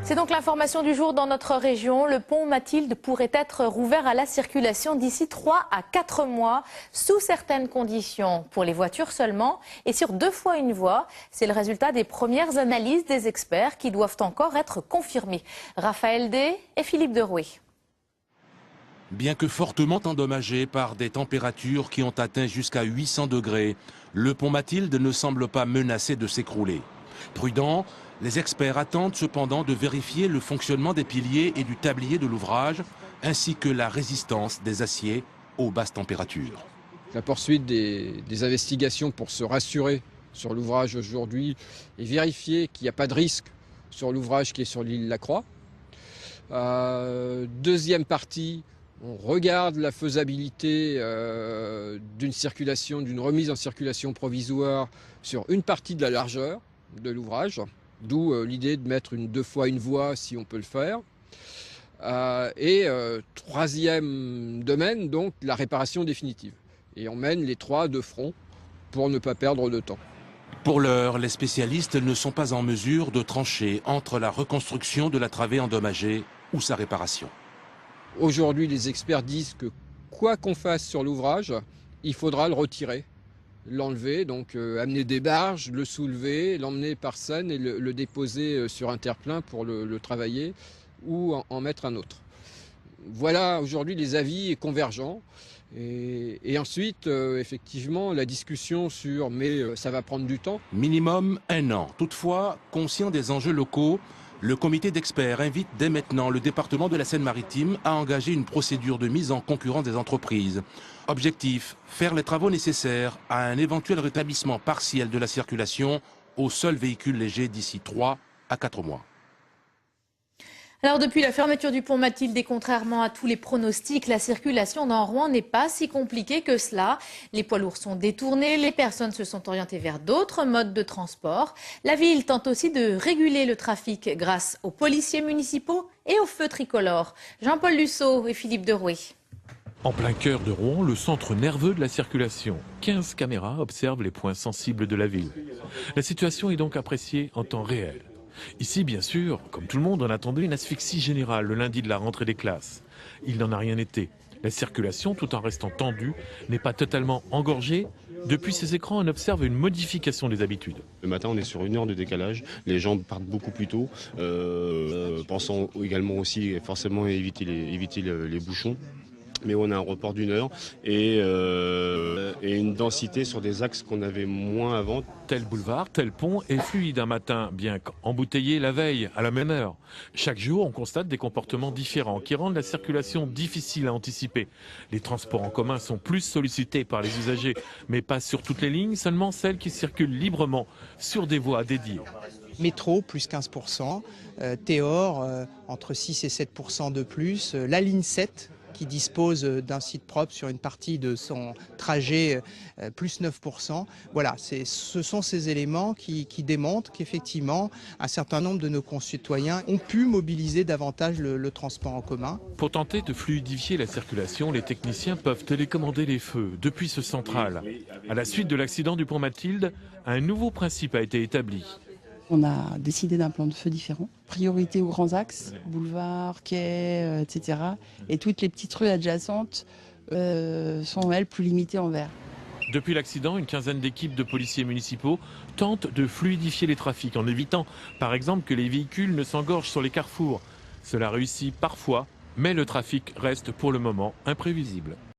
C'est donc l'information du jour dans notre région. Le pont Mathilde pourrait être rouvert à la circulation d'ici 3 à 4 mois, sous certaines conditions, pour les voitures seulement, et sur 2 fois une voie. C'est le résultat des premières analyses des experts qui doivent encore être confirmées. Raphaël D et Philippe Derouet. Bien que fortement endommagé par des températures qui ont atteint jusqu'à 800 degrés, le pont Mathilde ne semble pas menacé de s'écrouler. Prudents, les experts attendent cependant de vérifier le fonctionnement des piliers et du tablier de l'ouvrage, ainsi que la résistance des aciers aux basses températures. La poursuite des investigations pour se rassurer sur l'ouvrage aujourd'hui et vérifier qu'il n'y a pas de risque sur l'ouvrage qui est sur l'île Lacroix. Deuxième partie, on regarde la faisabilité d'une circulation, d'une remise en circulation provisoire sur une partie de la largeur de l'ouvrage, d'où l'idée de mettre une 2 fois une voie si on peut le faire. Troisième domaine, donc la réparation définitive. Et on mène les 3 de front pour ne pas perdre de temps. Pour l'heure, les spécialistes ne sont pas en mesure de trancher entre la reconstruction de la travée endommagée ou sa réparation. Aujourd'hui, les experts disent que quoi qu'on fasse sur l'ouvrage, il faudra le retirer, l'enlever, donc amener des barges, le soulever, l'emmener par scène et le déposer sur un terre-plein pour le travailler ou en mettre un autre. Voilà aujourd'hui les avis convergents. Et ensuite, effectivement, la discussion sur « mais ça va prendre du temps ». Minimum 1 an. Toutefois, conscient des enjeux locaux, le comité d'experts invite dès maintenant le département de la Seine-Maritime à engager une procédure de mise en concurrence des entreprises. Objectif, faire les travaux nécessaires à un éventuel rétablissement partiel de la circulation aux seuls véhicules légers d'ici 3 à 4 mois. Alors depuis la fermeture du pont Mathilde et contrairement à tous les pronostics, la circulation dans Rouen n'est pas si compliquée que cela. Les poids lourds sont détournés, les personnes se sont orientées vers d'autres modes de transport. La ville tente aussi de réguler le trafic grâce aux policiers municipaux et aux feux tricolores. Jean-Paul Lusseau et Philippe Derouet. En plein cœur de Rouen, le centre nerveux de la circulation. 15 caméras observent les points sensibles de la ville. La situation est donc appréciée en temps réel. Ici, bien sûr, comme tout le monde, on attendait une asphyxie générale le lundi de la rentrée des classes. Il n'en a rien été. La circulation, tout en restant tendue, n'est pas totalement engorgée. Depuis ces écrans, on observe une modification des habitudes. Le matin, on est sur 1 heure de décalage. Les gens partent beaucoup plus tôt, pensant également aussi forcément éviter les bouchons. Mais on a un report d'1 heure et une densité sur des axes qu'on avait moins avant. Tel boulevard, tel pont est fluide un matin, bien qu'embouteillé la veille, à la même heure. Chaque jour, on constate des comportements différents qui rendent la circulation difficile à anticiper. Les transports en commun sont plus sollicités par les usagers, mais pas sur toutes les lignes, seulement celles qui circulent librement sur des voies dédiées. Métro, plus 15%, Théor, entre 6 et 7% de plus, la ligne 7, qui dispose d'un site propre sur une partie de son trajet, plus 9%. Voilà, ce sont ces éléments qui démontrent qu'effectivement, un certain nombre de nos concitoyens ont pu mobiliser davantage le transport en commun. Pour tenter de fluidifier la circulation, les techniciens peuvent télécommander les feux depuis ce central. À la suite de l'accident du pont Mathilde, un nouveau principe a été établi. On a décidé d'un plan de feu différent. Priorité aux grands axes, boulevards, quais, etc. Et toutes les petites rues adjacentes sont, elles, plus limitées en vert. Depuis l'accident, une quinzaine d'équipes de policiers municipaux tentent de fluidifier les trafics en évitant, par exemple, que les véhicules ne s'engorgent sur les carrefours. Cela réussit parfois, mais le trafic reste pour le moment imprévisible.